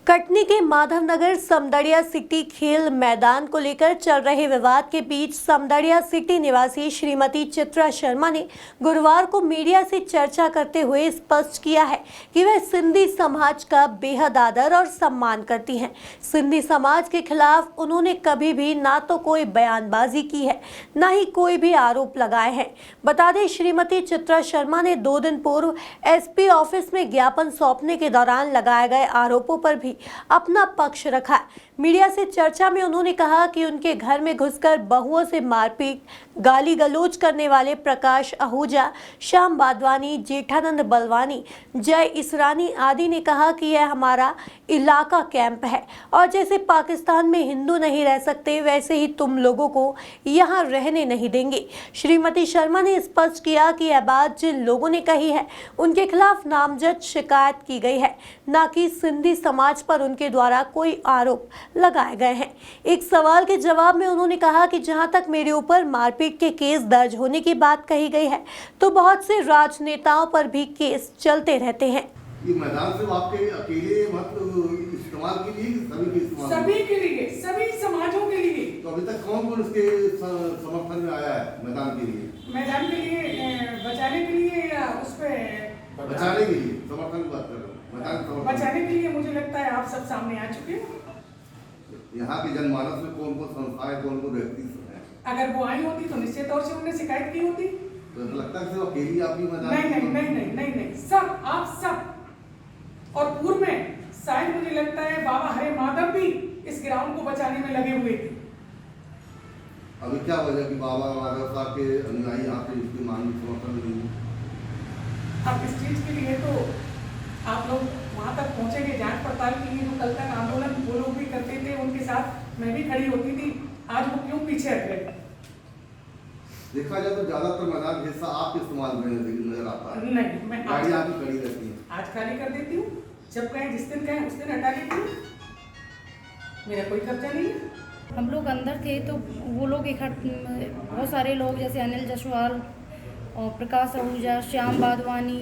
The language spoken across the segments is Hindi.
कटनी के माधवनगर समदड़िया सिटी खेल मैदान को लेकर चल रहे विवाद के बीच समदड़िया सिटी निवासी श्रीमती चित्रा शर्मा ने गुरुवार को मीडिया से चर्चा करते हुए स्पष्ट किया है कि वह सिंधी समाज का बेहद आदर और सम्मान करती हैं। सिंधी समाज के खिलाफ उन्होंने कभी भी ना तो कोई बयानबाजी की है, ना ही कोई भी आरोप लगाए हैं। बता दें, श्रीमती चित्रा शर्मा ने 2 दिन पूर्व एसपी ऑफिस में ज्ञापन सौंपने के दौरान लगाए गए आरोपों पर भी अपना पक्ष रखा। मीडिया से चर्चा में उन्होंने कहा कि उनके घर में घुसकर बहुओं से मारपीट, गाली गलौज करने वाले प्रकाश आहूजा, श्याम बादवानी, जेठानंद बलवानी, जय इसरानी आदि ने कहा कि यह हमारा इलाका कैंप है और जैसे पाकिस्तान में हिंदू नहीं रह सकते वैसे ही तुम लोगों को यहाँ रहने नहीं देंगे। श्रीमती शर्मा ने स्पष्ट किया कि यह बात जिन लोगों ने कही है उनके खिलाफ नामजद शिकायत की गई है, न कि सिंधी समाज पर उनके द्वारा कोई आरोप लगाए गए हैं। एक सवाल के जवाब में उन्होंने कहा कि जहां तक मेरे ऊपर मारपीट के केस दर्ज होने की बात कही गई है तो बहुत से राजनेताओं पर भी केस चलते रहते हैं। ये मैदान सिर्फ आपके अकेले इस्तेमाल के लिए, सभी के लिए, सभी समाजों के लिए। तो अभी तक कौन कौन उसके समर्थन में आया है मैदान के लिए? मैदान के लिए, बचाने के लिए या उस पे बचाने के लिए समर्थन की बात कर रहे हो? मैदान बचाने के लिए मुझे लगता है आप सब सामने आ चुके हो। यहाँ के जनमानस में कौन कौन संस्थाएं, कौन कौन व्यक्ति हैं? अगर वो आई होती तो निश्चित तौर से उन्हें शिकायत की होती। तो लगता है सिर्फ अकेली आप ही मैदान? नहीं, सब, आप सब। और पूर्व में शायद मुझे लगता है बाबा हरे माधव भी इस ग्राउंड को बचाने में लगे हुए थे। अभी क्या वजह कि बाबा माधव साहब के अनुयायी यहाँ पे इसकी मांग समर्थन नहीं? अब इस चीज के लिए तो आप लोग वहां तक पहुंचेंगे जांच पड़ताल के लिए। जो कल तक आंदोलन वो लोग भी करते थे, उनके साथ मैं भी खड़ी होती थी, आज वो क्यों पीछे हट गए? देखा जाए तो ज्यादातर मैदान हिस्सा आप इस्तेमाल में नजर आता है। नहीं, मैं गाड़ी आपकी खड़ी रहती है। आज खाली कर देती हूँ, जब कहें जिस दिन कहें उस दिन हटा लेती हूँ, मेरा कोई कब्जा नहीं है। हम लोग अंदर थे तो वो लोग बहुत सारे लोग जैसे अनिल जसवाल और प्रकाश आहूजा, श्याम बादवानी,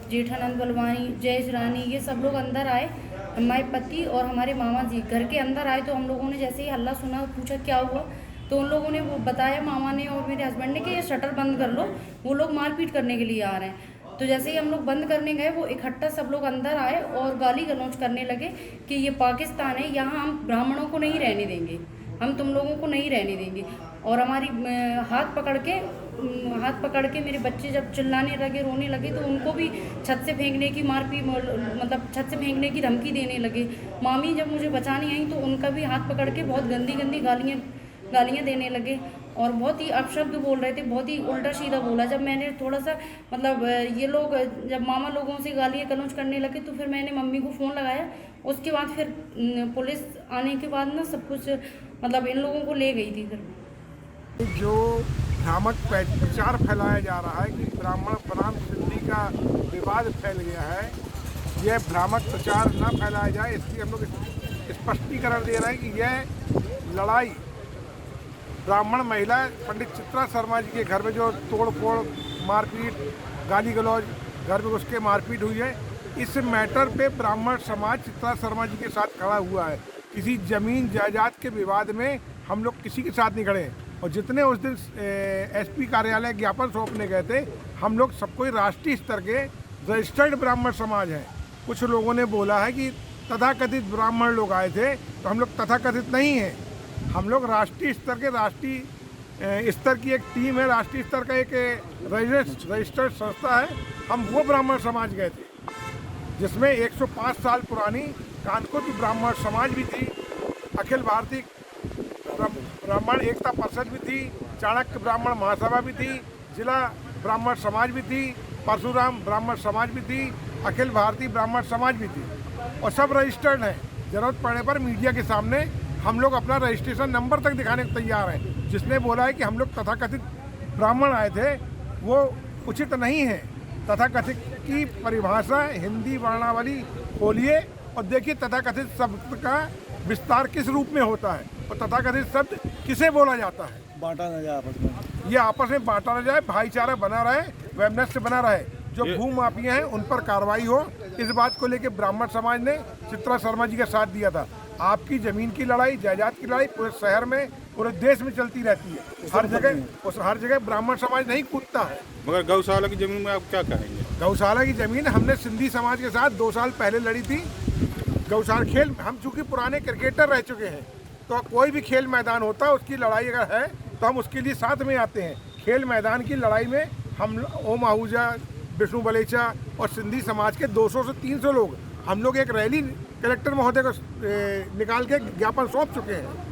जेठानंद बलवानी, जय इसरानी, ये सब लोग अंदर आए। हमारे पति और हमारे मामा जी घर के अंदर आए तो हम लोगों ने जैसे ही हल्ला सुना, पूछा क्या हुआ, तो उन लोगों ने वो बताया, मामा ने और मेरे हस्बैंड ने, कि ये शटर बंद कर लो, वो लोग मारपीट करने के लिए आ रहे हैं। तो जैसे ही हम लोग बंद करने गए, वो इकट्ठा सब लोग अंदर आए और गाली गलौज करने लगे कि ये पाकिस्तान है, यहाँ हम ब्राह्मणों को नहीं रहने देंगे, हम तुम लोगों को नहीं रहने देंगे। और हमारी हाथ पकड़ के मेरे बच्चे जब चिल्लाने लगे, रोने लगे, तो उनको भी छत से फेंकने की मतलब छत से फेंकने की धमकी देने लगे। मामी जब मुझे बचाने आई तो उनका भी हाथ पकड़ के बहुत गंदी गालियाँ देने लगे और बहुत ही अपशब्द बोल रहे थे, बहुत ही उल्टा सीधा बोला। जब मैंने थोड़ा सा मतलब ये लोग जब मामा लोगों से गालियाँ गलौज करने लगे तो फिर मैंने मम्मी को फ़ोन लगाया। उसके बाद फिर पुलिस आने के बाद ना सब कुछ मतलब इन लोगों को ले गई थी। फिर जो भ्रामक प्रचार फैलाया जा रहा है कि ब्राह्मण बनाम सिंधी का विवाद फैल गया है, यह भ्रामक प्रचार ना फैलाया जाए, इसलिए हम लोग स्पष्टीकरण दे रहे हैं कि यह लड़ाई ब्राह्मण महिला पंडित चित्रा शर्मा जी के घर में जो तोड़-फोड़, मारपीट, गाली गलौज, घर में घुस के मारपीट हुई है, इस मैटर पे ब्राह्मण समाज चित्रा शर्मा जी के साथ खड़ा हुआ है। किसी ज़मीन जायदाद के विवाद में हम लोग किसी के साथ नहीं खड़े हैं। और जितने उस दिन एसपी कार्यालय ज्ञापन सौंपने गए थे, हम लोग सबको राष्ट्रीय स्तर के रजिस्टर्ड ब्राह्मण समाज हैं। कुछ लोगों ने बोला है कि तथाकथित ब्राह्मण लोग आए थे, तो हम लोग तथाकथित नहीं हैं। हम लोग राष्ट्रीय स्तर के राष्ट्रीय स्तर की एक टीम है, राष्ट्रीय स्तर का एक रजिस्टर्ड संस्था है। हम वो ब्राह्मण समाज गए थे जिसमें 105 साल पुरानी कानकोट ब्राह्मण समाज भी थी, अखिल भारतीय ब्राह्मण एकता परिषद भी थी, चाणक्य ब्राह्मण महासभा भी थी, जिला ब्राह्मण समाज भी थी, परशुराम ब्राह्मण समाज भी थी, अखिल भारतीय ब्राह्मण समाज भी थी और सब रजिस्टर्ड हैं। जरूरत पड़ने पर मीडिया के सामने हम लोग अपना रजिस्ट्रेशन नंबर तक दिखाने को तैयार हैं। जिसने बोला है कि हम लोग तथाकथित ब्राह्मण आए थे, वो उचित नहीं है। तथाकथित की परिभाषा हिंदी वर्णावली खोलिए और देखिए तथाकथित शब्द का विस्तार किस रूप में होता है और तथाकथित शब्द किसे बोला जाता है। बांटा न जाए आपस में, ये आपस में बांटा न जाए, भाईचारा बना रहे, वैमनस्य बना रहे। जो भू माफिया हैं उन पर कार्रवाई हो। इस बात को लेकर ब्राह्मण समाज ने चित्रा शर्मा जी का साथ दिया था। आपकी जमीन की लड़ाई, जायदाद की लड़ाई पूरे शहर में, पूरे देश में चलती रहती है। हर जगह ब्राह्मण समाज नहीं कूदता है। मगर गौशाला की जमीन में आप क्या कहेंगे? गौशाला की जमीन हमने सिंधी समाज के साथ 2 साल पहले लड़ी थी। गौशाला खेल, हम चूंकि पुराने क्रिकेटर रह चुके हैं, तो कोई भी खेल मैदान होता है उसकी लड़ाई अगर है तो हम उसके लिए साथ में आते हैं। खेल मैदान की लड़ाई में हम ओम आहूजा, विष्णु बलेचा और सिंधी समाज के 200 से 300 लोग, हम लोग एक रैली कलेक्टर महोदय को निकाल के ज्ञापन सौंप चुके हैं।